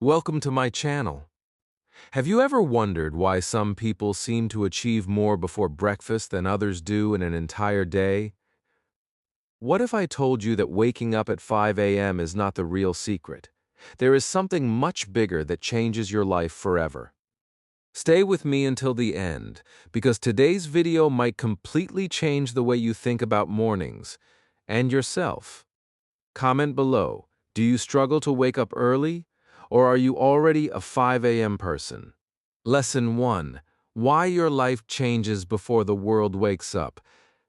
Welcome to my channel. Have you ever wondered why some people seem to achieve more before breakfast than others do in an entire day? What if I told you that waking up at 5 a.m. is not the real secret? There is something much bigger that changes your life forever. Stay with me until the end, because today's video might completely change the way you think about mornings and yourself. Comment below. Do you struggle to wake up early? Or are you already a 5 a.m. person? Lesson 1. Why your life changes before the world wakes up.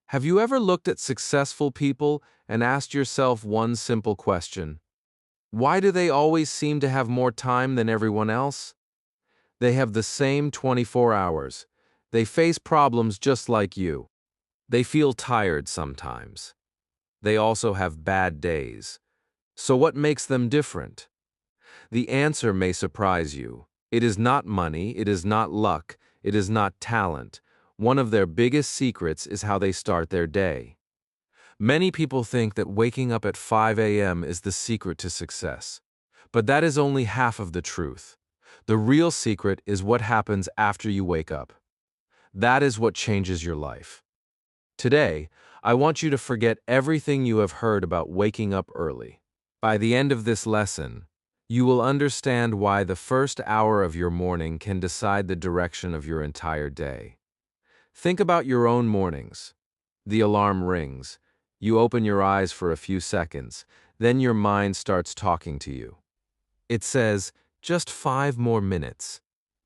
Have you ever looked at successful people and asked yourself one simple question? Why do they always seem to have more time than everyone else? They have the same 24 hours. They face problems just like you. They feel tired sometimes. They also have bad days. So what makes them different? The answer may surprise you. It is not money, it is not luck, it is not talent. One of their biggest secrets is how they start their day. Many people think that waking up at 5 a.m. is the secret to success. But that is only half of the truth. The real secret is what happens after you wake up. That is what changes your life. Today, I want you to forget everything you have heard about waking up early. By the end of this lesson, you will understand why the first hour of your morning can decide the direction of your entire day. Think about your own mornings. The alarm rings. You open your eyes for a few seconds. Then your mind starts talking to you. It says, just 5 more minutes.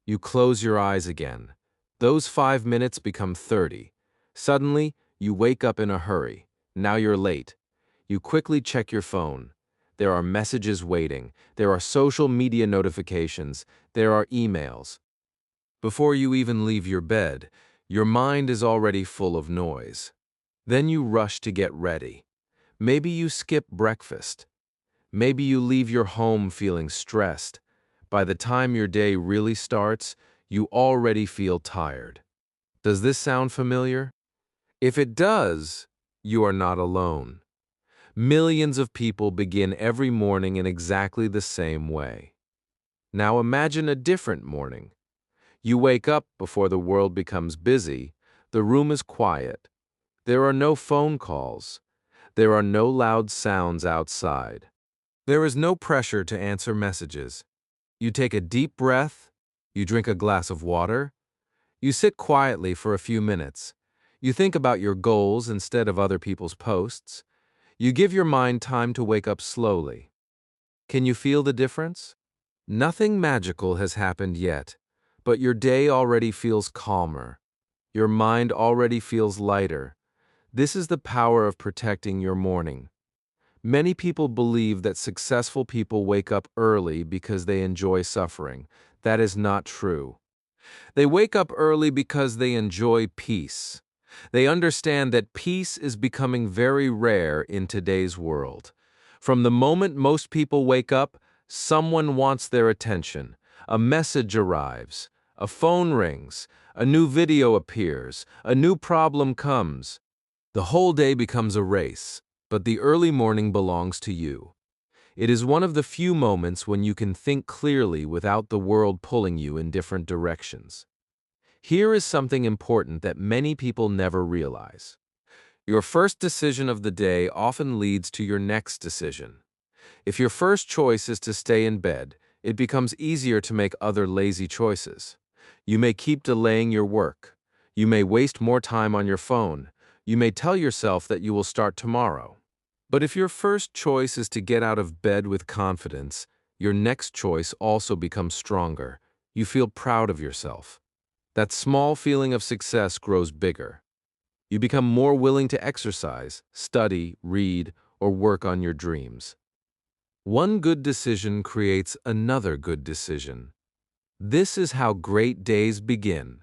You close your eyes again. Those 5 minutes become 30. Suddenly, you wake up in a hurry. Now you're late. You quickly check your phone. There are messages waiting. There are social media notifications. There are emails. Before you even leave your bed, your mind is already full of noise. Then you rush to get ready. Maybe you skip breakfast. Maybe you leave your home feeling stressed. By the time your day really starts, you already feel tired. Does this sound familiar? If it does, you are not alone. Millions of people begin every morning in exactly the same way. Now imagine a different morning. You wake up before the world becomes busy. The room is quiet. There are no phone calls. There are no loud sounds outside. There is no pressure to answer messages. You take a deep breath. You drink a glass of water. You sit quietly for a few minutes. You think about your goals instead of other people's posts. You give your mind time to wake up slowly. Can you feel the difference? Nothing magical has happened yet, but your day already feels calmer. Your mind already feels lighter. This is the power of protecting your morning. Many people believe that successful people wake up early because they enjoy suffering. That is not true. They wake up early because they enjoy peace. They understand that peace is becoming very rare in today's world. From the moment most people wake up, someone wants their attention. A message arrives, a phone rings, a new video appears, a new problem comes. The whole day becomes a race, but the early morning belongs to you. It is one of the few moments when you can think clearly without the world pulling you in different directions. Here is something important that many people never realize. Your first decision of the day often leads to your next decision. If your first choice is to stay in bed, it becomes easier to make other lazy choices. You may keep delaying your work. You may waste more time on your phone. You may tell yourself that you will start tomorrow. But if your first choice is to get out of bed with confidence, your next choice also becomes stronger. You feel proud of yourself. That small feeling of success grows bigger. You become more willing to exercise, study, read, or work on your dreams. One good decision creates another good decision. This is how great days begin.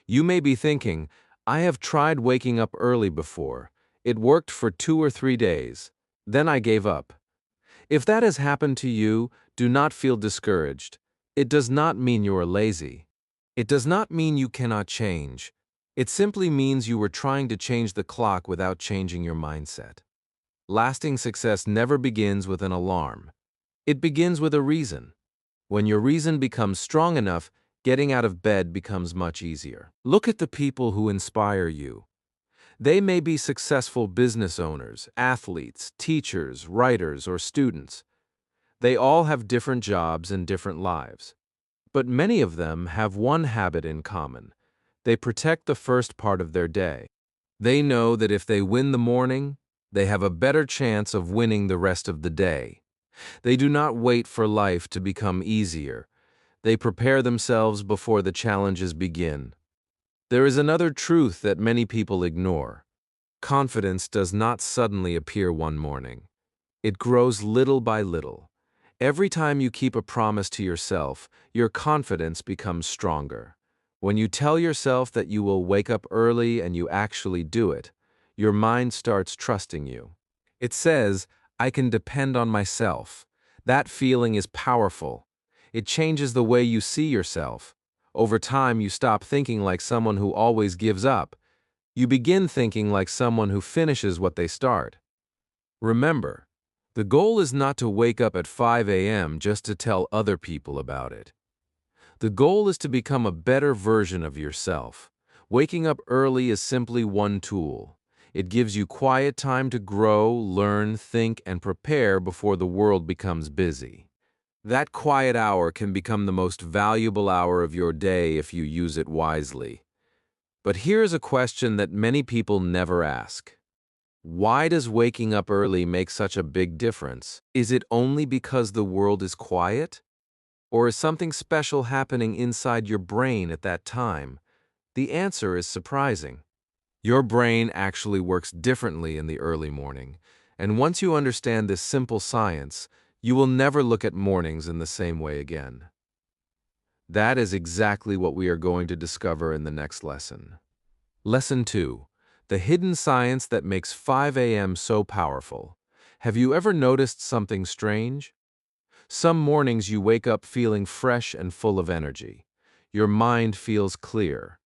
You may be thinking, I have tried waking up early before. It worked for 2 or 3 days. Then I gave up. If that has happened to you, do not feel discouraged. It does not mean you are lazy. It does not mean you cannot change. It simply means you were trying to change the clock without changing your mindset. Lasting success never begins with an alarm. It begins with a reason. When your reason becomes strong enough, getting out of bed becomes much easier. Look at the people who inspire you. They may be successful business owners, athletes, teachers, writers, or students. They all have different jobs and different lives. But many of them have one habit in common. They protect the first part of their day. They know that if they win the morning, they have a better chance of winning the rest of the day. They do not wait for life to become easier. They prepare themselves before the challenges begin. There is another truth that many people ignore. Confidence does not suddenly appear one morning. It grows little by little. Every time you keep a promise to yourself, your confidence becomes stronger. When you tell yourself that you will wake up early and you actually do it, your mind starts trusting you. It says, "I can depend on myself." That feeling is powerful. It changes the way you see yourself. Over time, you stop thinking like someone who always gives up. You begin thinking like someone who finishes what they start. Remember, the goal is not to wake up at 5 a.m. just to tell other people about it. The goal is to become a better version of yourself. Waking up early is simply one tool. It gives you quiet time to grow, learn, think, and prepare before the world becomes busy. That quiet hour can become the most valuable hour of your day if you use it wisely. But here's a question that many people never ask. Why does waking up early make such a big difference? Is it only because the world is quiet? Or is something special happening inside your brain at that time? The answer is surprising. Your brain actually works differently in the early morning, and once you understand this simple science, you will never look at mornings in the same way again. That is exactly what we are going to discover in the next lesson. Lesson 2. The hidden science that makes 5 a.m. so powerful. Have you ever noticed something strange? Some mornings you wake up feeling fresh and full of energy. Your mind feels clear.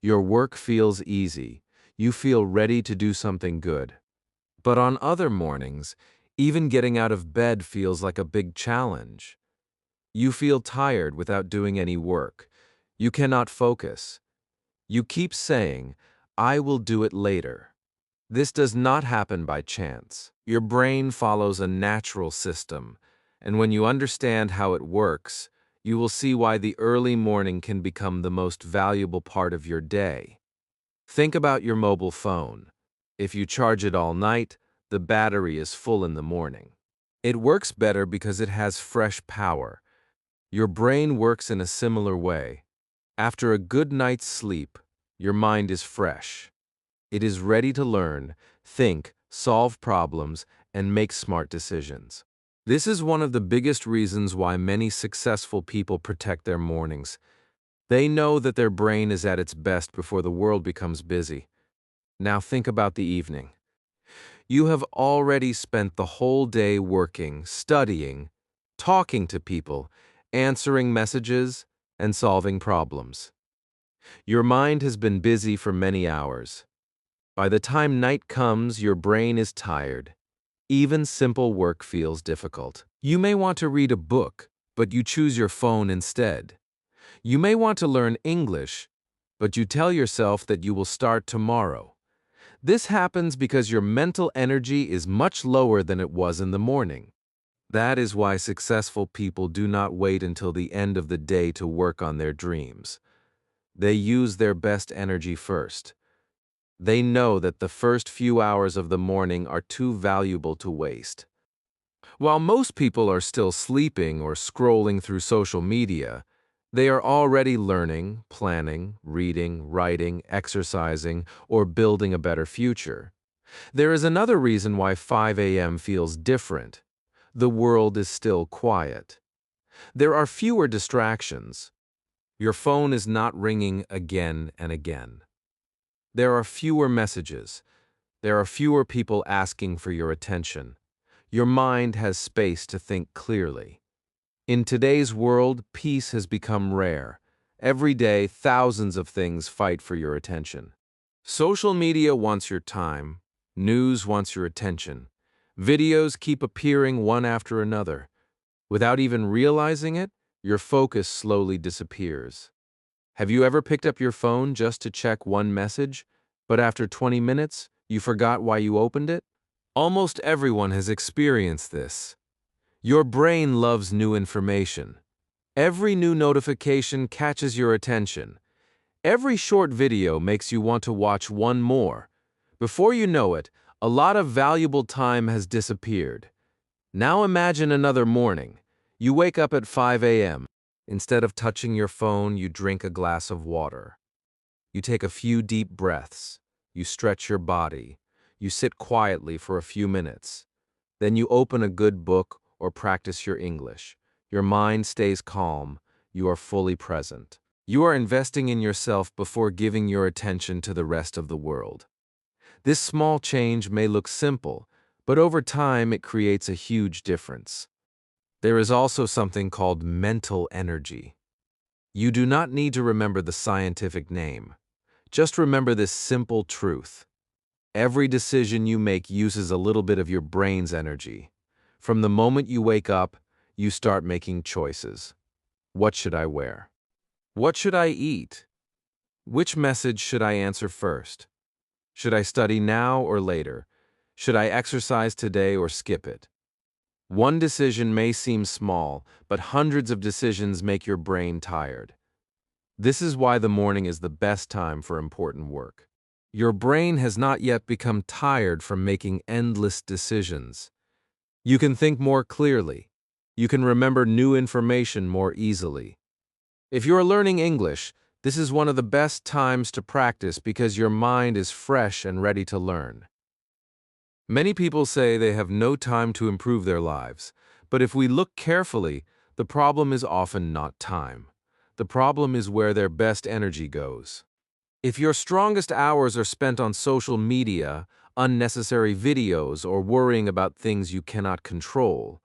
Your work feels easy. You feel ready to do something good. But on other mornings, even getting out of bed feels like a big challenge. You feel tired without doing any work. You cannot focus. You keep saying, "I will do it later." This does not happen by chance. Your brain follows a natural system, and when you understand how it works, you will see why the early morning can become the most valuable part of your day. Think about your mobile phone. If you charge it all night, the battery is full in the morning. It works better because it has fresh power. Your brain works in a similar way. After a good night's sleep, your mind is fresh. It is ready to learn, think, solve problems, and make smart decisions. This is one of the biggest reasons why many successful people protect their mornings. They know that their brain is at its best before the world becomes busy. Now think about the evening. You have already spent the whole day working, studying, talking to people, answering messages, and solving problems. Your mind has been busy for many hours. By the time night comes, your brain is tired. Even simple work feels difficult. You may want to read a book, but you choose your phone instead. You may want to learn English, but you tell yourself that you will start tomorrow. This happens because your mental energy is much lower than it was in the morning. That is why successful people do not wait until the end of the day to work on their dreams. They use their best energy first. They know that the first few hours of the morning are too valuable to waste. While most people are still sleeping or scrolling through social media, they are already learning, planning, reading, writing, exercising, or building a better future. There is another reason why 5 a.m. feels different. The world is still quiet. There are fewer distractions. Your phone is not ringing again and again. There are fewer messages. There are fewer people asking for your attention. Your mind has space to think clearly. In today's world, peace has become rare. Every day, thousands of things fight for your attention. Social media wants your time. News wants your attention. Videos keep appearing one after another. Without even realizing it, Your focus slowly disappears. Have you ever picked up your phone just to check one message, but after 20 minutes, you forgot why you opened it? Almost everyone has experienced this. Your brain loves new information. Every new notification catches your attention. Every short video makes you want to watch one more. Before you know it, a lot of valuable time has disappeared. Now imagine another morning. You wake up at 5 a.m. Instead of touching your phone, you drink a glass of water. You take a few deep breaths. You stretch your body. You sit quietly for a few minutes. Then you open a good book or practice your English. Your mind stays calm. You are fully present. You are investing in yourself before giving your attention to the rest of the world. This small change may look simple, but over time it creates a huge difference. There is also something called mental energy. You do not need to remember the scientific name. Just remember this simple truth. Every decision you make uses a little bit of your brain's energy. From the moment you wake up, you start making choices. What should I wear? What should I eat? Which message should I answer first? Should I study now or later? Should I exercise today or skip it? One decision may seem small, but hundreds of decisions make your brain tired. This is why the morning is the best time for important work. Your brain has not yet become tired from making endless decisions. You can think more clearly. You can remember new information more easily. If you are learning English, this is one of the best times to practice because your mind is fresh and ready to learn. Many people say they have no time to improve their lives, but if we look carefully, the problem is often not time. The problem is where their best energy goes. If your strongest hours are spent on social media, unnecessary videos, or worrying about things you cannot control,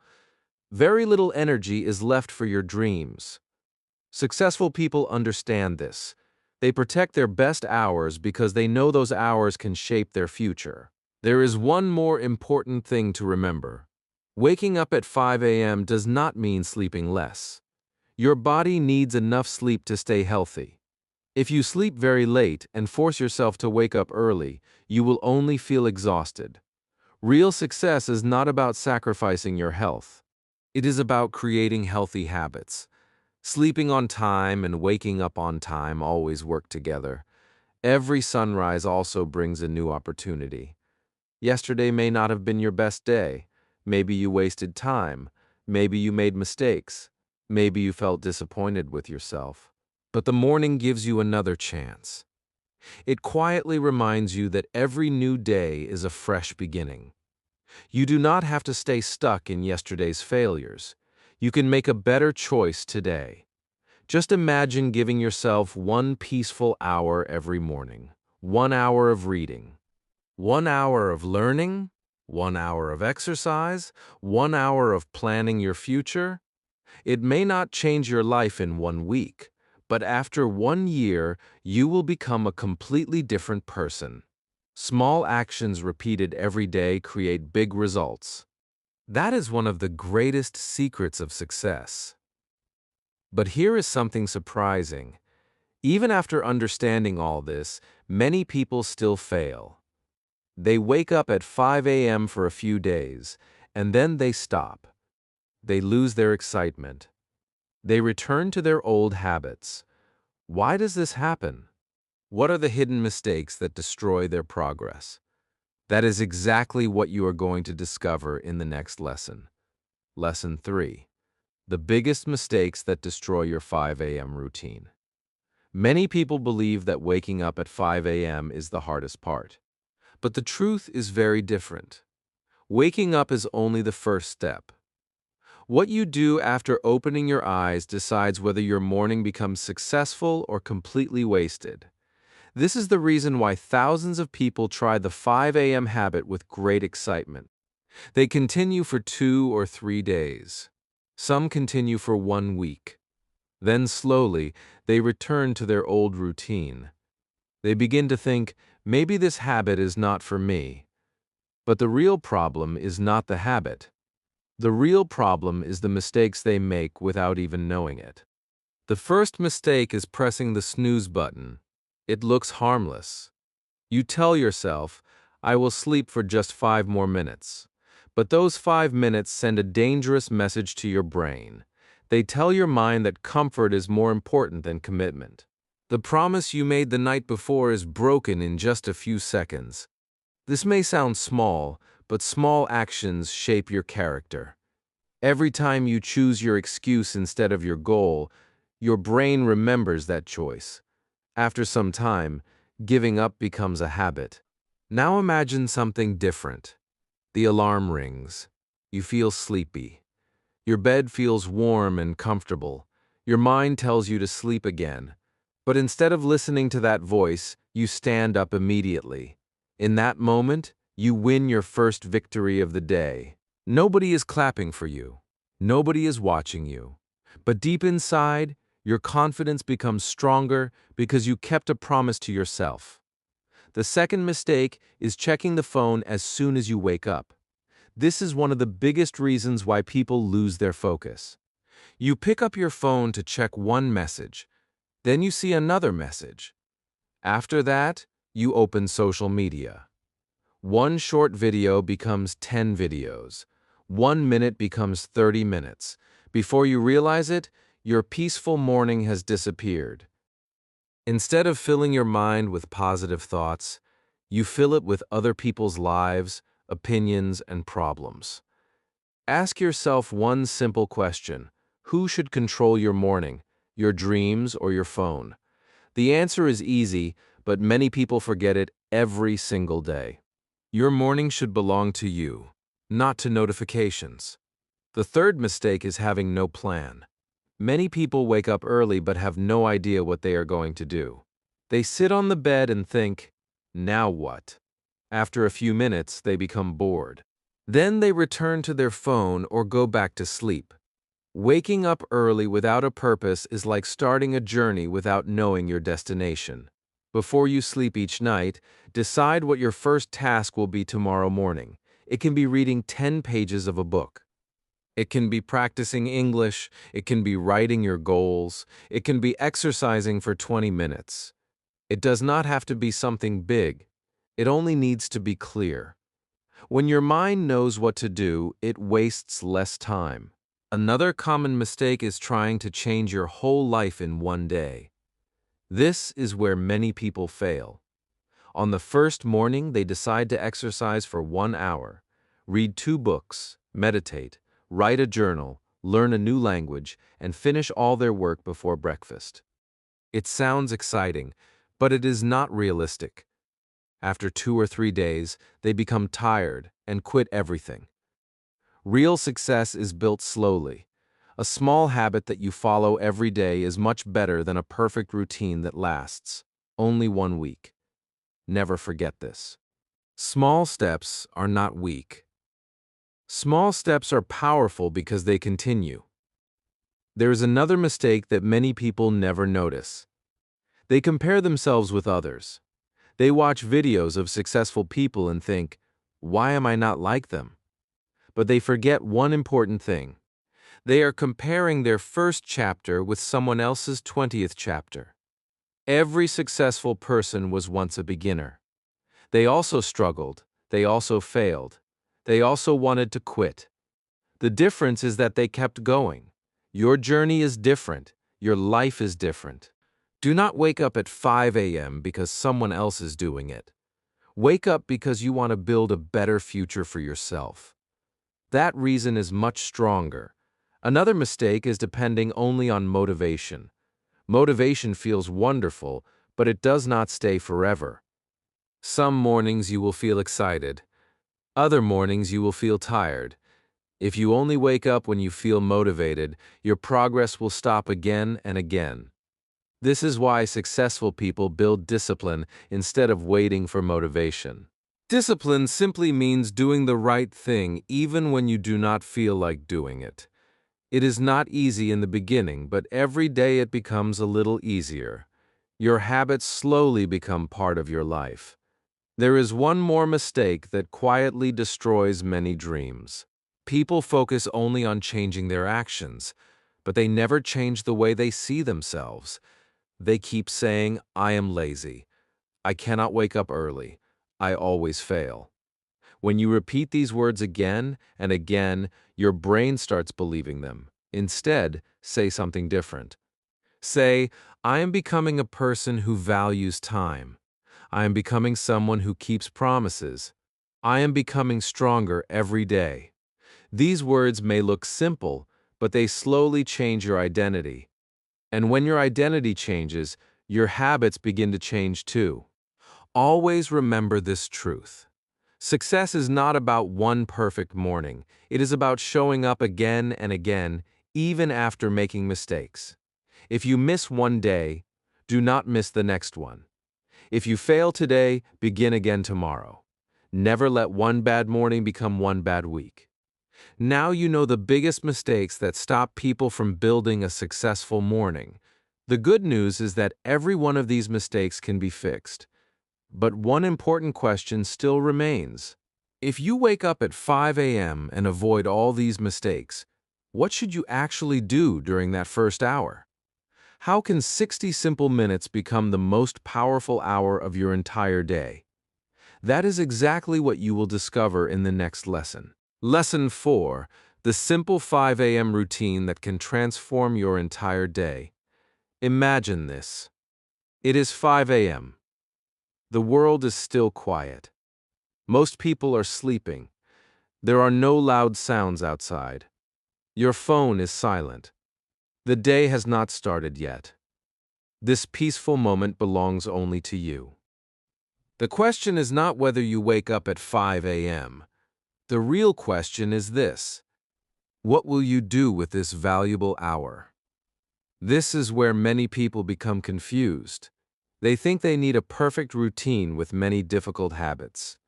very little energy is left for your dreams. Successful people understand this. They protect their best hours because they know those hours can shape their future. There is one more important thing to remember. Waking up at 5 a.m. does not mean sleeping less. Your body needs enough sleep to stay healthy. If you sleep very late and force yourself to wake up early, you will only feel exhausted. Real success is not about sacrificing your health. It is about creating healthy habits. Sleeping on time and waking up on time always work together. Every sunrise also brings a new opportunity. Yesterday may not have been your best day. Maybe you wasted time. Maybe you made mistakes. Maybe you felt disappointed with yourself. But the morning gives you another chance. It quietly reminds you that every new day is a fresh beginning. You do not have to stay stuck in yesterday's failures. You can make a better choice today. Just imagine giving yourself one peaceful hour every morning. 1 hour of reading. 1 hour of learning. 1 hour of exercise. 1 hour of planning your future. It may not change your life in 1 week, but after 1 year, you will become a completely different person. Small actions repeated every day create big results. That is one of the greatest secrets of success. But here is something surprising. Even after understanding all this, many people still fail. They wake up at 5 a.m. for a few days, and then they stop. They lose their excitement. They return to their old habits. Why does this happen? What are the hidden mistakes that destroy their progress? That is exactly what you are going to discover in the next lesson. Lesson 3. The biggest mistakes that destroy your 5 a.m. routine. Many people believe that waking up at 5 a.m. is the hardest part. But the truth is very different. Waking up is only the first step. What you do after opening your eyes decides whether your morning becomes successful or completely wasted. This is the reason why thousands of people try the 5 a.m. habit with great excitement. They continue for 2 or 3 days. Some continue for 1 week. Then slowly, they return to their old routine. They begin to think, maybe this habit is not for me. But the real problem is not the habit. The real problem is the mistakes they make without even knowing it. The first mistake is pressing the snooze button. It looks harmless. You tell yourself, I will sleep for just 5 more minutes. But those 5 minutes send a dangerous message to your brain. They tell your mind that comfort is more important than commitment. The promise you made the night before is broken in just a few seconds. This may sound small, but small actions shape your character. Every time you choose your excuse instead of your goal, your brain remembers that choice. After some time, giving up becomes a habit. Now imagine something different. The alarm rings. You feel sleepy. Your bed feels warm and comfortable. Your mind tells you to sleep again. But instead of listening to that voice, you stand up immediately. In that moment, you win your first victory of the day. Nobody is clapping for you. Nobody is watching you. But deep inside, your confidence becomes stronger because you kept a promise to yourself. The second mistake is checking the phone as soon as you wake up. This is one of the biggest reasons why people lose their focus. You pick up your phone to check one message, then you see another message. After that, you open social media. One short video becomes 10 videos. 1 minute becomes 30 minutes. Before you realize it, your peaceful morning has disappeared. Instead of filling your mind with positive thoughts, you fill it with other people's lives, opinions, and problems. Ask yourself one simple question: who should control your morning, your dreams, or your phone? The answer is easy, but many people forget it every single day. Your morning should belong to you, not to notifications. The third mistake is having no plan. Many people wake up early but have no idea what they are going to do. They sit on the bed and think, now what? After a few minutes, they become bored. Then they return to their phone or go back to sleep. Waking up early without a purpose is like starting a journey without knowing your destination. Before you sleep each night, decide what your first task will be tomorrow morning. It can be reading 10 pages of a book. It can be practicing English. It can be writing your goals. It can be exercising for 20 minutes. It does not have to be something big. It only needs to be clear. When your mind knows what to do, it wastes less time. Another common mistake is trying to change your whole life in one day. This is where many people fail. On the first morning, they decide to exercise for 1 hour, read 2 books, meditate, write a journal, learn a new language, and finish all their work before breakfast. It sounds exciting, but it is not realistic. After 2 or 3 days, they become tired and quit everything. Real success is built slowly. A small habit that you follow every day is much better than a perfect routine that lasts only 1 week. Never forget this. Small steps are not weak. Small steps are powerful because they continue. There is another mistake that many people never notice. They compare themselves with others. They watch videos of successful people and think, why am I not like them? But they forget one important thing. They are comparing their first chapter with someone else's 20th chapter. Every successful person was once a beginner. They also struggled. They also failed. They also wanted to quit. The difference is that they kept going. Your journey is different. Your life is different. Do not wake up at 5 a.m. because someone else is doing it. Wake up because you want to build a better future for yourself. That reason is much stronger. Another mistake is depending only on motivation. Motivation feels wonderful, but it does not stay forever. Some mornings you will feel excited. Other mornings you will feel tired. If you only wake up when you feel motivated, your progress will stop again and again. This is why successful people build discipline instead of waiting for motivation. Discipline simply means doing the right thing even when you do not feel like doing it. It is not easy in the beginning, but every day it becomes a little easier. Your habits slowly become part of your life. There is one more mistake that quietly destroys many dreams. People focus only on changing their actions, but they never change the way they see themselves. They keep saying, I am lazy. I cannot wake up early. I always fail. When you repeat these words again and again, your brain starts believing them. Instead, say something different. Say, I am becoming a person who values time. I am becoming someone who keeps promises. I am becoming stronger every day. These words may look simple, but they slowly change your identity. And when your identity changes, your habits begin to change too. Always remember this truth. Success is not about one perfect morning. It is about showing up again and again, even after making mistakes. If you miss one day, do not miss the next one. If you fail today, begin again tomorrow. Never let one bad morning become one bad week. Now you know the biggest mistakes that stop people from building a successful morning. The good news is that every one of these mistakes can be fixed. But one important question still remains. If you wake up at 5 a.m. and avoid all these mistakes, what should you actually do during that first hour? How can 60 simple minutes become the most powerful hour of your entire day? That is exactly what you will discover in the next lesson. Lesson 4. The simple 5 a.m. routine that can transform your entire day. Imagine this. It is 5 a.m. The world is still quiet. Most people are sleeping. There are no loud sounds outside. Your phone is silent. The day has not started yet. This peaceful moment belongs only to you. The question is not whether you wake up at 5 a.m. The real question is this: what will you do with this valuable hour? This is where many people become confused. They think they need a perfect routine with many difficult habits.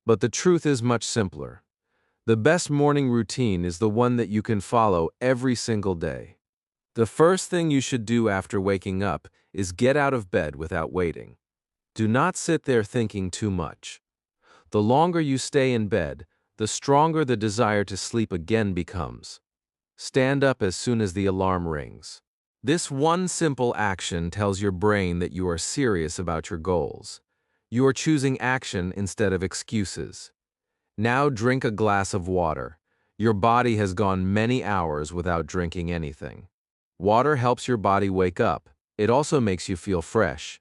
But the truth is much simpler. The best morning routine is the one that you can follow every single day. The first thing you should do after waking up is get out of bed without waiting. Do not sit there thinking too much. The longer you stay in bed, the stronger the desire to sleep again becomes. Stand up as soon as the alarm rings. This one simple action tells your brain that you are serious about your goals. You are choosing action instead of excuses. Now drink a glass of water. Your body has gone many hours without drinking anything. Water helps your body wake up. It also makes you feel fresh.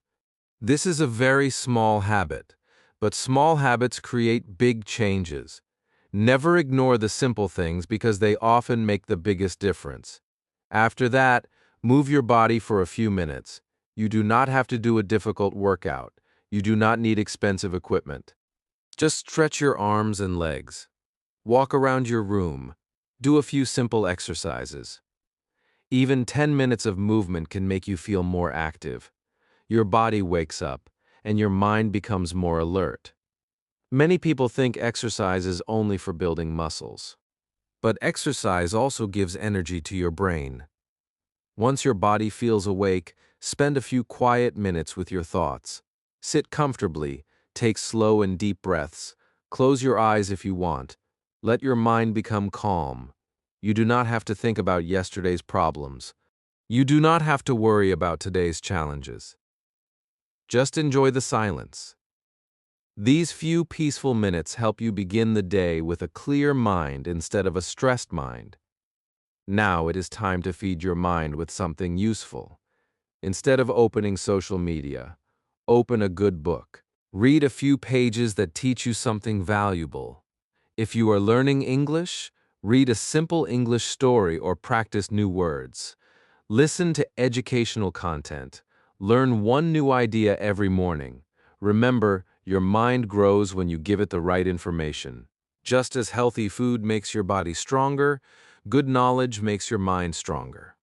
This is a very small habit, but small habits create big changes. Never ignore the simple things because they often make the biggest difference. After that, move your body for a few minutes. You do not have to do a difficult workout. You do not need expensive equipment. Just stretch your arms and legs. Walk around your room. Do a few simple exercises. Even 10 minutes of movement can make you feel more active. Your body wakes up, and your mind becomes more alert. Many people think exercise is only for building muscles. But exercise also gives energy to your brain. Once your body feels awake, spend a few quiet minutes with your thoughts. Sit comfortably, take slow and deep breaths, close your eyes if you want. Let your mind become calm. You do not have to think about yesterday's problems. You do not have to worry about today's challenges. Just enjoy the silence. These few peaceful minutes help you begin the day with a clear mind instead of a stressed mind. Now it is time to feed your mind with something useful. Instead of opening social media, open a good book. Read a few pages that teach you something valuable. If you are learning English, read a simple English story or practice new words. Listen to educational content. Learn one new idea every morning. Remember, your mind grows when you give it the right information. Just as healthy food makes your body stronger, good knowledge makes your mind stronger.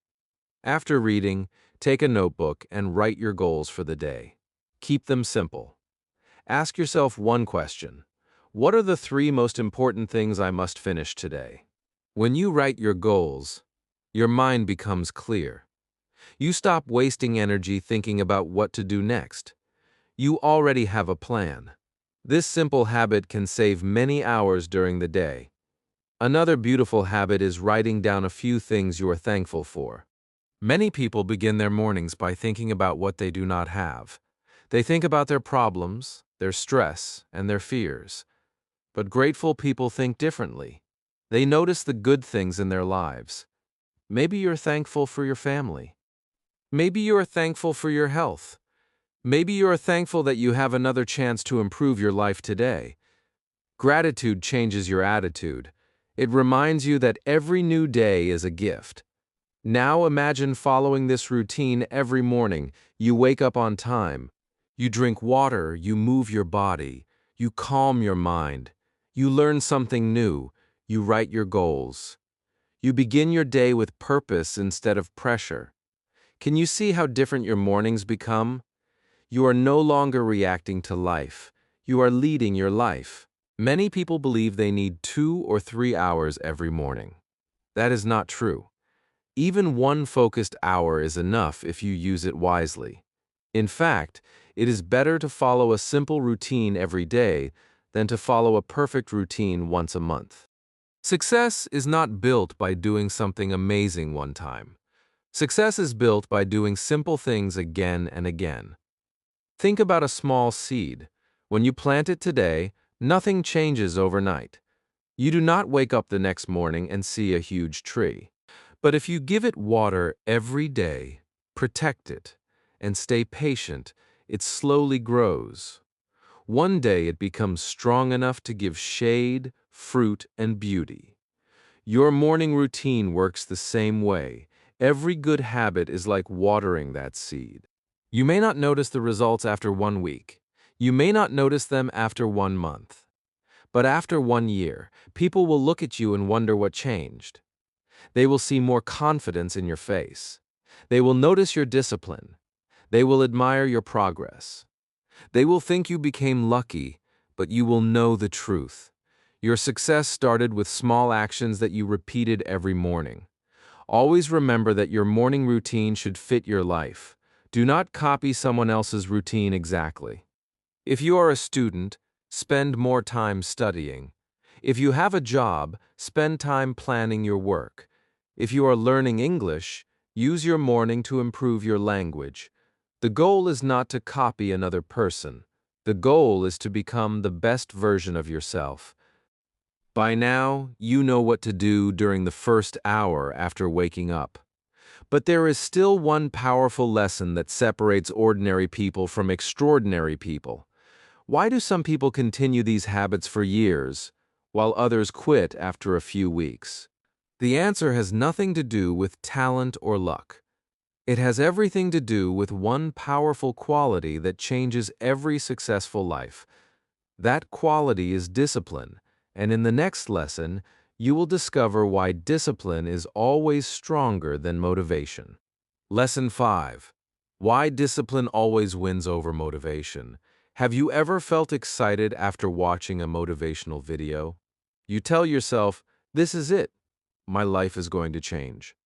After reading, take a notebook and write your goals for the day. Keep them simple. Ask yourself one question. What are the 3 most important things I must finish today? When you write your goals, your mind becomes clear. You stop wasting energy thinking about what to do next. You already have a plan. This simple habit can save many hours during the day. Another beautiful habit is writing down a few things you are thankful for. Many people begin their mornings by thinking about what they do not have. They think about their problems, their stress, and their fears. But grateful people think differently. They notice the good things in their lives. Maybe you're thankful for your family. Maybe you are thankful for your health. Maybe you are thankful that you have another chance to improve your life today. Gratitude changes your attitude. It reminds you that every new day is a gift. Now imagine following this routine every morning. You wake up on time. You drink water, you move your body, you calm your mind. You learn something new. You write your goals. You begin your day with purpose instead of pressure. Can you see how different your mornings become? You are no longer reacting to life. You are leading your life. Many people believe they need 2 or 3 hours every morning. That is not true. Even one focused hour is enough if you use it wisely. In fact, it is better to follow a simple routine every day than to follow a perfect routine once a month. Success is not built by doing something amazing one time. Success is built by doing simple things again and again. Think about a small seed. When you plant it today, nothing changes overnight. You do not wake up the next morning and see a huge tree. But if you give it water every day, protect it, and stay patient, it slowly grows. One day it becomes strong enough to give shade, fruit, and beauty. Your morning routine works the same way. Every good habit is like watering that seed. You may not notice the results after 1 week. You may not notice them after 1 month. But after 1 year, people will look at you and wonder what changed. They will see more confidence in your face. They will notice your discipline. They will admire your progress. They will think you became lucky, but you will know the truth. Your success started with small actions that you repeated every morning. Always remember that your morning routine should fit your life. Do not copy someone else's routine exactly. If you are a student, spend more time studying. If you have a job, spend time planning your work. If you are learning English, use your morning to improve your language. The goal is not to copy another person. The goal is to become the best version of yourself. By now, you know what to do during the first hour after waking up. But there is still one powerful lesson that separates ordinary people from extraordinary people. Why do some people continue these habits for years, while others quit after a few weeks? The answer has nothing to do with talent or luck. It has everything to do with one powerful quality that changes every successful life. That quality is discipline, and in the next lesson, you will discover why discipline is always stronger than motivation. Lesson 5. Why discipline always wins over motivation. Have you ever felt excited after watching a motivational video? You tell yourself, "This is it. My life is going to change."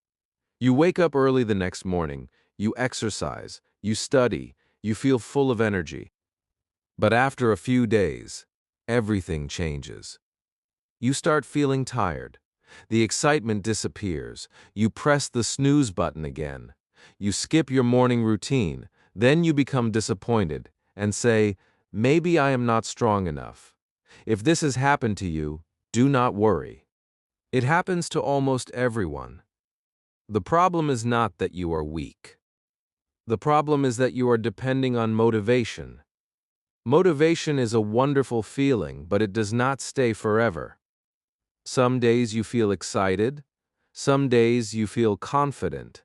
You wake up early the next morning, you exercise, you study, you feel full of energy. But after a few days, everything changes. You start feeling tired. The excitement disappears. You press the snooze button again. You skip your morning routine. Then you become disappointed and say, "Maybe I am not strong enough." If this has happened to you, do not worry. It happens to almost everyone. The problem is not that you are weak. The problem is that you are depending on motivation. Motivation is a wonderful feeling, but it does not stay forever. Some days you feel excited. Some days you feel confident.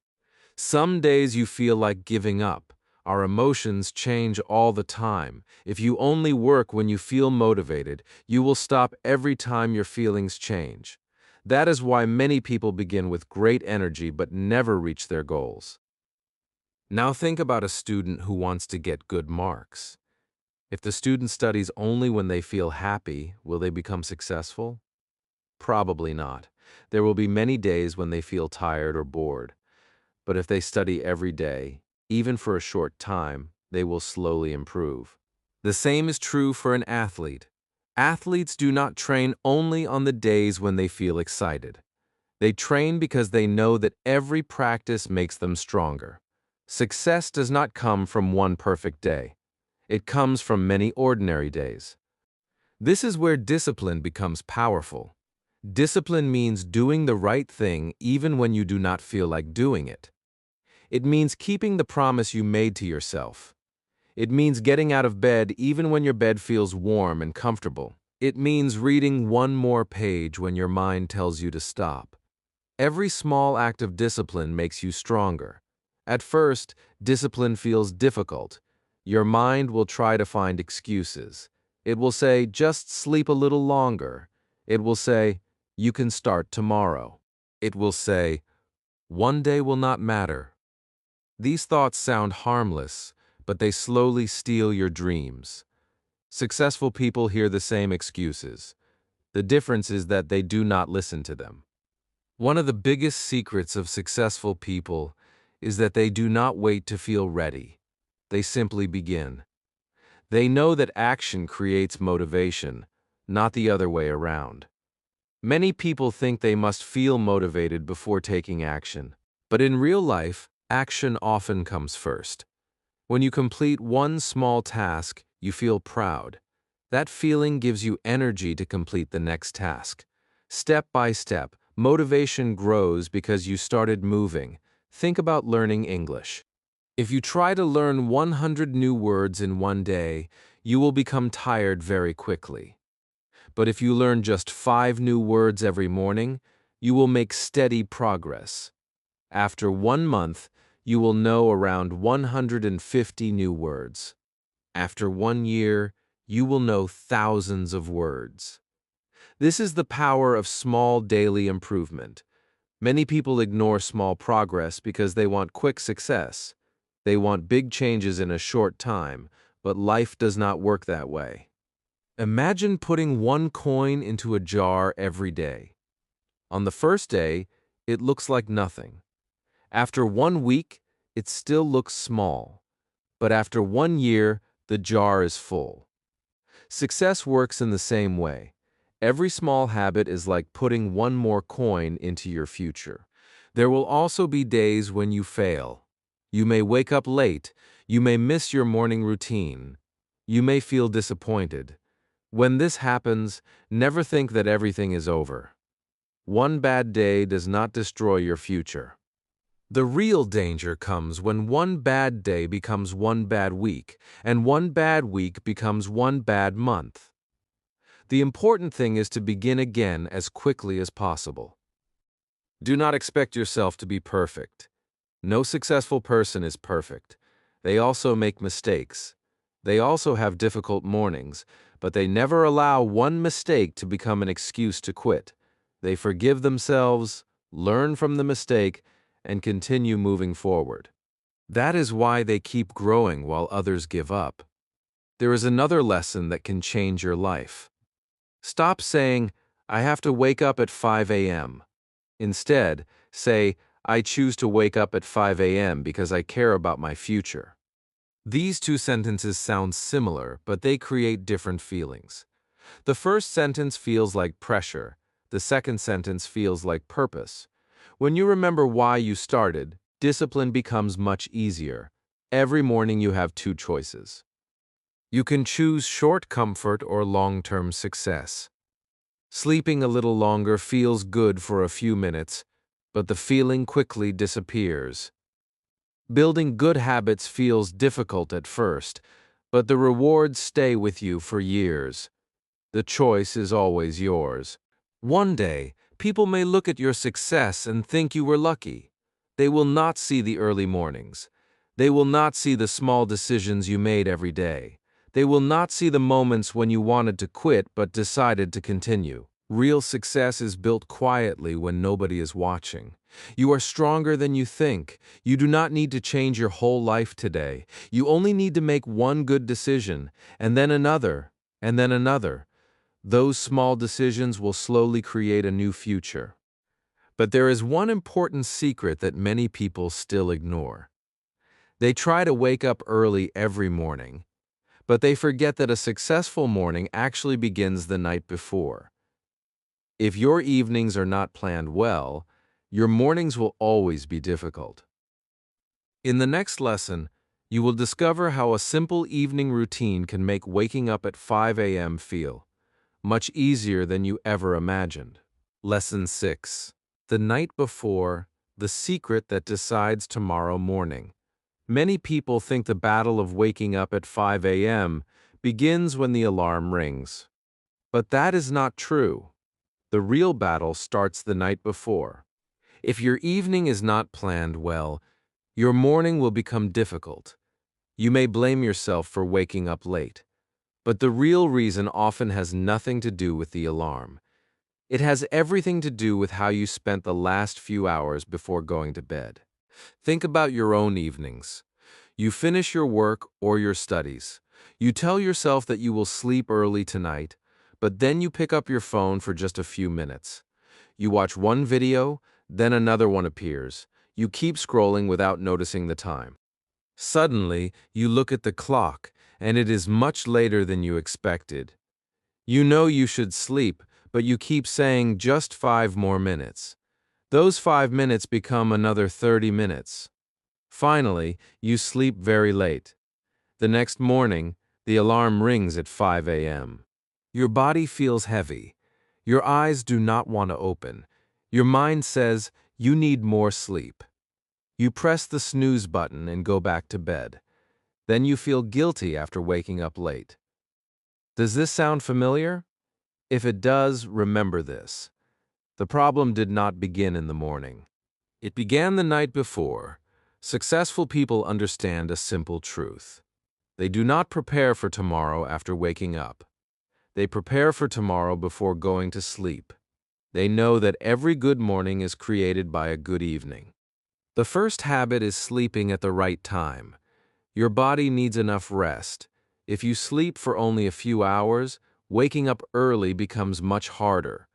Some days you feel like giving up. Our emotions change all the time. If you only work when you feel motivated, you will stop every time your feelings change. That is why many people begin with great energy but never reach their goals. Now think about a student who wants to get good marks. If the student studies only when they feel happy, will they become successful? Probably not. There will be many days when they feel tired or bored. But if they study every day, even for a short time, they will slowly improve. The same is true for an athlete. Athletes do not train only on the days when they feel excited. They train because they know that every practice makes them stronger. Success does not come from one perfect day. It comes from many ordinary days. This is where discipline becomes powerful. Discipline means doing the right thing even when you do not feel like doing it. It means keeping the promise you made to yourself. It means getting out of bed even when your bed feels warm and comfortable. It means reading one more page when your mind tells you to stop. Every small act of discipline makes you stronger. At first, discipline feels difficult. Your mind will try to find excuses. It will say, just sleep a little longer. It will say, you can start tomorrow. It will say, one day will not matter. These thoughts sound harmless, but they slowly steal your dreams. Successful people hear the same excuses. The difference is that they do not listen to them. One of the biggest secrets of successful people is that they do not wait to feel ready. They simply begin. They know that action creates motivation, not the other way around. Many people think they must feel motivated before taking action, but in real life, action often comes first. When you complete one small task, you feel proud. That feeling gives you energy to complete the next task. Step by step, motivation grows because you started moving. Think about learning English. If you try to learn 100 new words in one day, you will become tired very quickly. But if you learn just 5 new words every morning, you will make steady progress. After 1 month, you will know around 150 new words. After 1 year, you will know thousands of words. This is the power of small daily improvement. Many people ignore small progress because they want quick success. They want big changes in a short time, but life does not work that way. Imagine putting one coin into a jar every day. On the first day, it looks like nothing. After 1 week, it still looks small. But after 1 year, the jar is full. Success works in the same way. Every small habit is like putting one more coin into your future. There will also be days when you fail. You may wake up late. You may miss your morning routine. You may feel disappointed. When this happens, never think that everything is over. One bad day does not destroy your future. The real danger comes when one bad day becomes one bad week, and one bad week becomes one bad month. The important thing is to begin again as quickly as possible. Do not expect yourself to be perfect. No successful person is perfect. They also make mistakes. They also have difficult mornings, but they never allow one mistake to become an excuse to quit. They forgive themselves, learn from the mistake, and continue moving forward. That is why they keep growing while others give up. There is another lesson that can change your life. Stop saying, I have to wake up at 5 a.m. Instead, say, I choose to wake up at 5 a.m. because I care about my future. These two sentences sound similar, but they create different feelings. The first sentence feels like pressure. The second sentence feels like purpose. When you remember why you started, discipline becomes much easier. Every morning you have two choices. You can choose short comfort or long-term success. Sleeping a little longer feels good for a few minutes, but the feeling quickly disappears. Building good habits feels difficult at first, but the rewards stay with you for years. The choice is always yours. One day, people may look at your success and think you were lucky. They will not see the early mornings. They will not see the small decisions you made every day. They will not see the moments when you wanted to quit but decided to continue. Real success is built quietly when nobody is watching. You are stronger than you think. You do not need to change your whole life today. You only need to make one good decision, and then another, and then another. Those small decisions will slowly create a new future. But there is one important secret that many people still ignore. They try to wake up early every morning, But they forget that a successful morning actually begins the night before. If your evenings are not planned well, your mornings will always be difficult. In the next lesson, you will discover how a simple evening routine can make waking up at 5 a.m. feel much easier than you ever imagined. Lesson 6. The night before, the secret that decides tomorrow morning. Many people think the battle of waking up at 5 a.m. begins when the alarm rings. But that is not true. The real battle starts the night before. If your evening is not planned well, your morning will become difficult. You may blame yourself for waking up late, but the real reason often has nothing to do with the alarm. It has everything to do with how you spent the last few hours before going to bed. Think about your own evenings. You finish your work or your studies. You tell yourself that you will sleep early tonight, but then you pick up your phone for just a few minutes. You watch one video, then another one appears. You keep scrolling without noticing the time. Suddenly, you look at the clock, and it is much later than you expected. You know you should sleep, but you keep saying just 5 more minutes. Those 5 minutes become another 30 minutes. Finally, you sleep very late. The next morning, the alarm rings at 5 a.m. Your body feels heavy. Your eyes do not want to open. Your mind says you need more sleep. You press the snooze button and go back to bed. Then you feel guilty after waking up late. Does this sound familiar? If it does, remember this. The problem did not begin in the morning. It began the night before. Successful people understand a simple truth. They do not prepare for tomorrow after waking up. They prepare for tomorrow before going to sleep. They know that every good morning is created by a good evening. The first habit is sleeping at the right time. Your body needs enough rest. If you sleep for only a few hours, waking up early becomes much harder.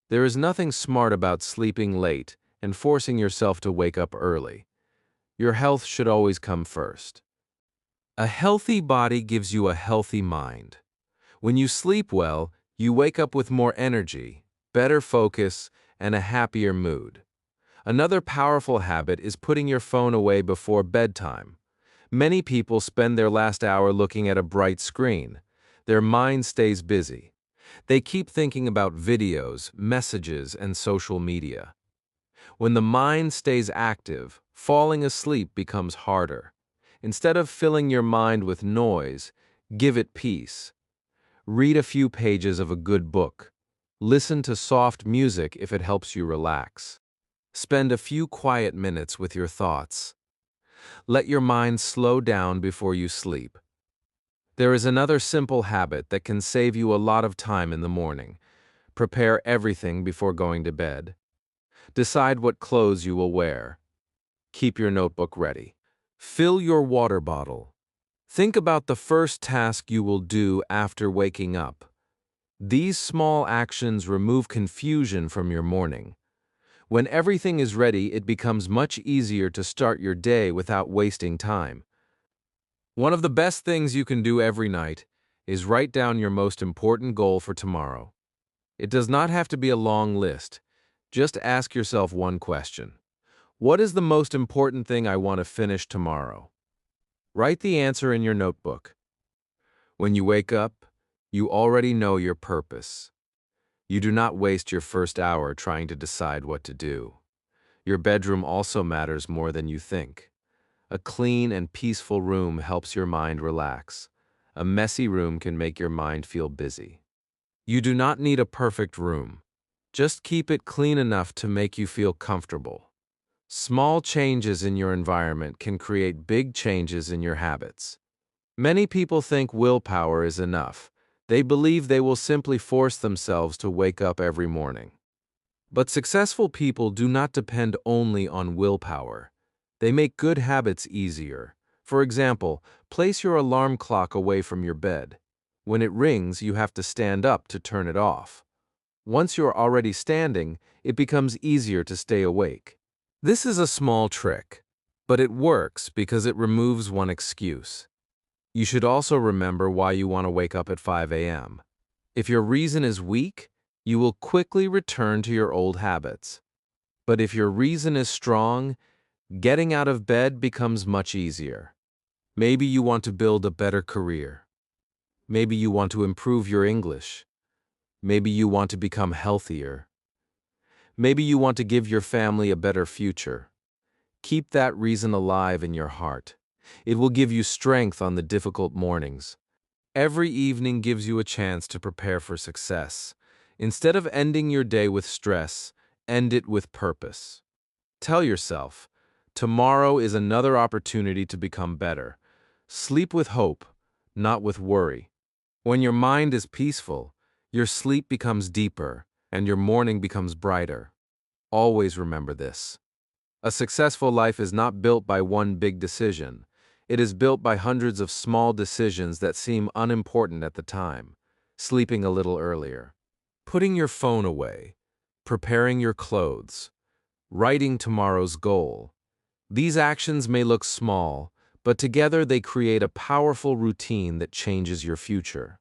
There is nothing smart about sleeping late and forcing yourself to wake up early. Your health should always come first. A healthy body gives you a healthy mind. When you sleep well, you wake up with more energy, better focus, and a happier mood. Another powerful habit is putting your phone away before bedtime. Many people spend their last hour looking at a bright screen. Their mind stays busy. They keep thinking about videos, messages, and social media. When the mind stays active, falling asleep becomes harder. Instead of filling your mind with noise, give it peace. Read a few pages of a good book. Listen to soft music if it helps you relax. Spend a few quiet minutes with your thoughts. Let your mind slow down before you sleep. There is another simple habit that can save you a lot of time in the morning. Prepare everything before going to bed. Decide what clothes you will wear. Keep your notebook ready. Fill your water bottle. Think about the first task you will do after waking up. These small actions remove confusion from your morning. When everything is ready, it becomes much easier to start your day without wasting time. One of the best things you can do every night is write down your most important goal for tomorrow. It does not have to be a long list. Just ask yourself one question. What is the most important thing I want to finish tomorrow? Write the answer in your notebook. When you wake up, you already know your purpose. You do not waste your first hour trying to decide what to do. Your bedroom also matters more than you think. A clean and peaceful room helps your mind relax. A messy room can make your mind feel busy. You do not need a perfect room. Just keep it clean enough to make you feel comfortable. Small changes in your environment can create big changes in your habits. Many people think willpower is enough. They believe they will simply force themselves to wake up every morning. But successful people do not depend only on willpower. They make good habits easier. For example, place your alarm clock away from your bed. When it rings, you have to stand up to turn it off. Once you're already standing, it becomes easier to stay awake. This is a small trick, but it works because it removes one excuse. You should also remember why you want to wake up at 5 a.m. If your reason is weak, you will quickly return to your old habits. But if your reason is strong, getting out of bed becomes much easier. Maybe you want to build a better career. Maybe you want to improve your English. Maybe you want to become healthier. Maybe you want to give your family a better future. Keep that reason alive in your heart. It will give you strength on the difficult mornings. Every evening gives you a chance to prepare for success. Instead of ending your day with stress, end it with purpose. Tell yourself, tomorrow is another opportunity to become better. Sleep with hope, not with worry. When your mind is peaceful, your sleep becomes deeper and your morning becomes brighter. Always remember this. A successful life is not built by one big decision. It is built by hundreds of small decisions that seem unimportant at the time. Sleeping a little earlier, putting your phone away, preparing your clothes, writing tomorrow's goal. These actions may look small, but together they create a powerful routine that changes your future.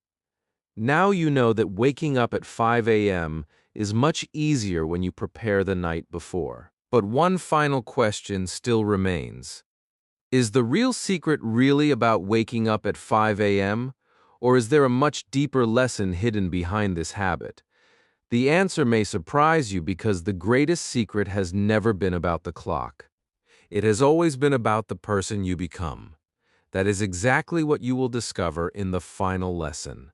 Now you know that waking up at 5 a.m. is much easier when you prepare the night before. But one final question still remains. Is the real secret really about waking up at 5 a.m., or is there a much deeper lesson hidden behind this habit? The answer may surprise you because the greatest secret has never been about the clock. It has always been about the person you become. That is exactly what you will discover in the final lesson.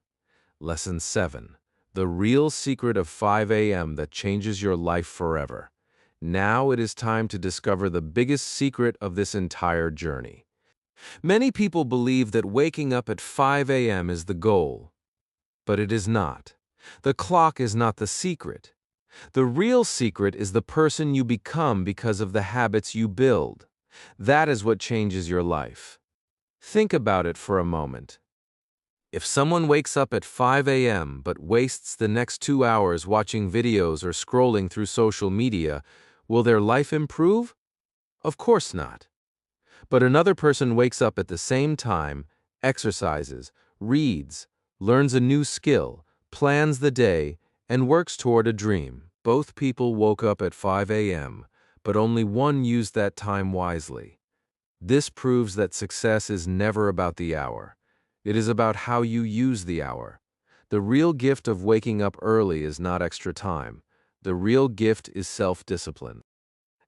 Lesson 7. The real secret of 5 a.m. that changes your life forever. Now it is time to discover the biggest secret of this entire journey. Many people believe that waking up at 5 a.m. is the goal, but it is not. The clock is not the secret. The real secret is the person you become because of the habits you build. That is what changes your life. Think about it for a moment. If someone wakes up at 5 a.m. but wastes the next 2 hours watching videos or scrolling through social media, will their life improve? Of course not. But another person wakes up at the same time, exercises, reads, learns a new skill, plans the day, and works toward a dream. Both people woke up at 5 a.m., but only one used that time wisely. This proves that success is never about the hour. It is about how you use the hour. The real gift of waking up early is not extra time. The real gift is self-discipline.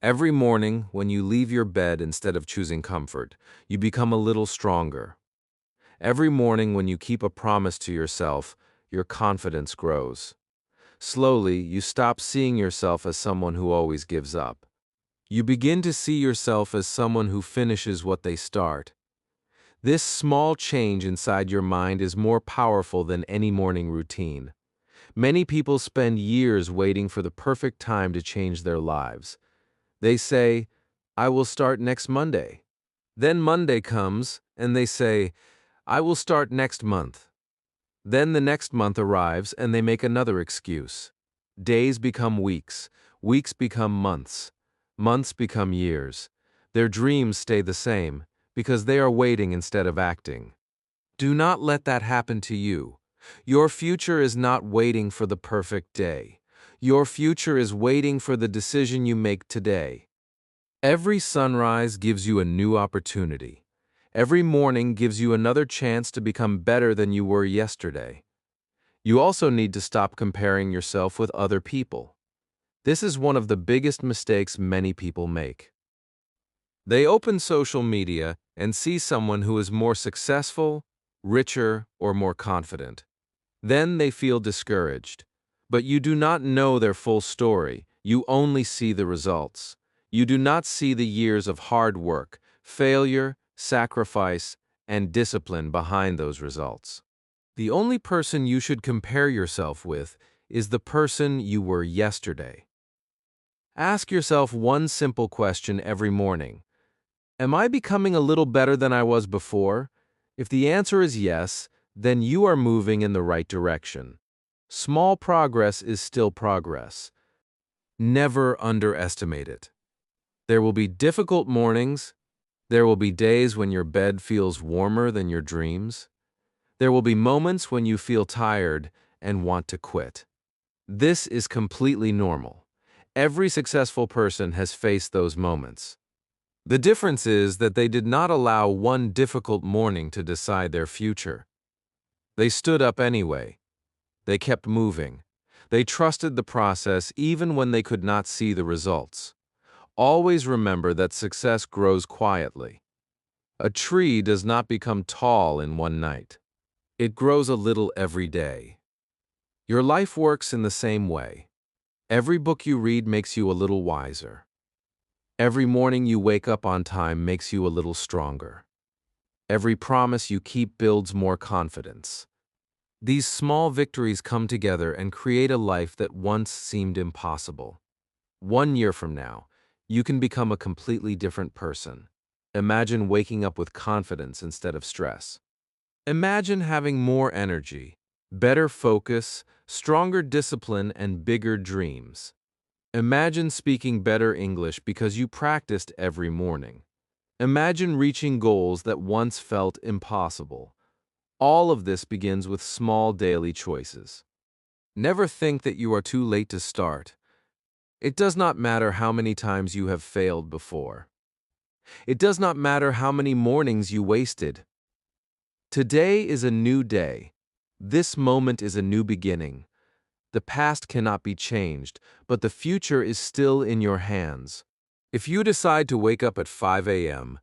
Every morning, when you leave your bed instead of choosing comfort, you become a little stronger. Every morning, when you keep a promise to yourself, your confidence grows. Slowly, you stop seeing yourself as someone who always gives up. You begin to see yourself as someone who finishes what they start. This small change inside your mind is more powerful than any morning routine. Many people spend years waiting for the perfect time to change their lives. They say, "I will start next Monday." Then Monday comes, and they say, "I will start next month." Then the next month arrives, and they make another excuse. Days become weeks, weeks become months, months become years. Their dreams stay the same, because they are waiting instead of acting. Do not let that happen to you. Your future is not waiting for the perfect day. Your future is waiting for the decision you make today. Every sunrise gives you a new opportunity. Every morning gives you another chance to become better than you were yesterday. You also need to stop comparing yourself with other people. This is one of the biggest mistakes many people make. They open social media and see someone who is more successful, richer, or more confident. Then they feel discouraged. But you do not know their full story. You only see the results. You do not see the years of hard work, failure, sacrifice, and discipline behind those results. The only person you should compare yourself with is the person you were yesterday. Ask yourself one simple question every morning. Am I becoming a little better than I was before? If the answer is yes, then you are moving in the right direction. Small progress is still progress. Never underestimate it. There will be difficult mornings, There will be days when your bed feels warmer than your dreams. There will be moments when you feel tired and want to quit. This is completely normal. Every successful person has faced those moments. The difference is that they did not allow one difficult morning to decide their future. They stood up anyway. They kept moving. They trusted the process even when they could not see the results. Always remember that success grows quietly. A tree does not become tall in one night. It grows a little every day. Your life works in the same way. Every book you read makes you a little wiser. Every morning you wake up on time makes you a little stronger. Every promise you keep builds more confidence. These small victories come together and create a life that once seemed impossible. 1 year from now, you can become a completely different person. Imagine waking up with confidence instead of stress. Imagine having more energy, better focus, stronger discipline, and bigger dreams. Imagine speaking better English because you practiced every morning. Imagine reaching goals that once felt impossible. All of this begins with small daily choices. Never think that you are too late to start. It does not matter how many times you have failed before. It does not matter how many mornings you wasted. Today is a new day. This moment is a new beginning. The past cannot be changed, but the future is still in your hands. If you decide to wake up at 5 a.m.,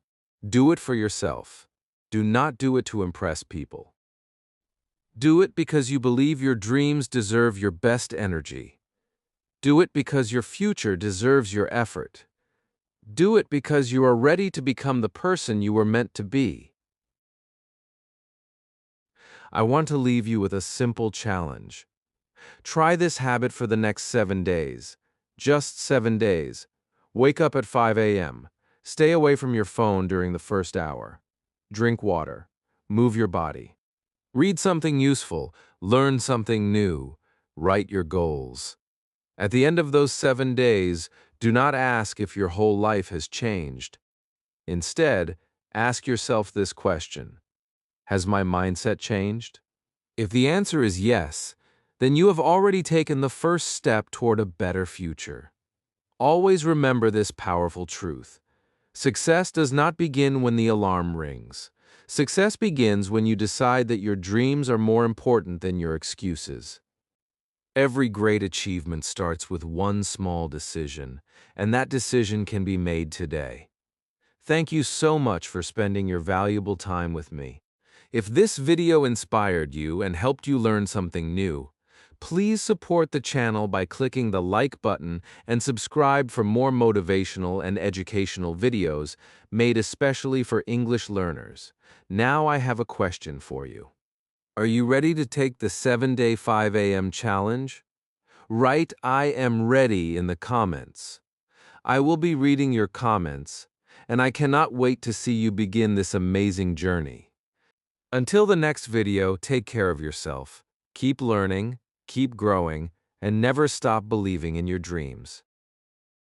do it for yourself. Do not do it to impress people. Do it because you believe your dreams deserve your best energy. Do it because your future deserves your effort. Do it because you are ready to become the person you were meant to be. I want to leave you with a simple challenge. Try this habit for the next 7 days. Just 7 days. Wake up at 5 a.m. Stay away from your phone during the first hour. Drink water. Move your body. Read something useful. Learn something new. Write your goals. At the end of those 7 days, do not ask if your whole life has changed. Instead, ask yourself this question: has my mindset changed? If the answer is yes, then you have already taken the first step toward a better future. Always remember this powerful truth. Success does not begin when the alarm rings. Success begins when you decide that your dreams are more important than your excuses. Every great achievement starts with one small decision, and that decision can be made today. Thank you so much for spending your valuable time with me. If this video inspired you and helped you learn something new, please support the channel by clicking the like button and subscribe for more motivational and educational videos made especially for English learners. Now I have a question for you. Are you ready to take the 7-day 5 a.m. challenge? Write "I am ready" in the comments. I will be reading your comments, and I cannot wait to see you begin this amazing journey. Until the next video, take care of yourself. Keep learning, keep growing, and never stop believing in your dreams.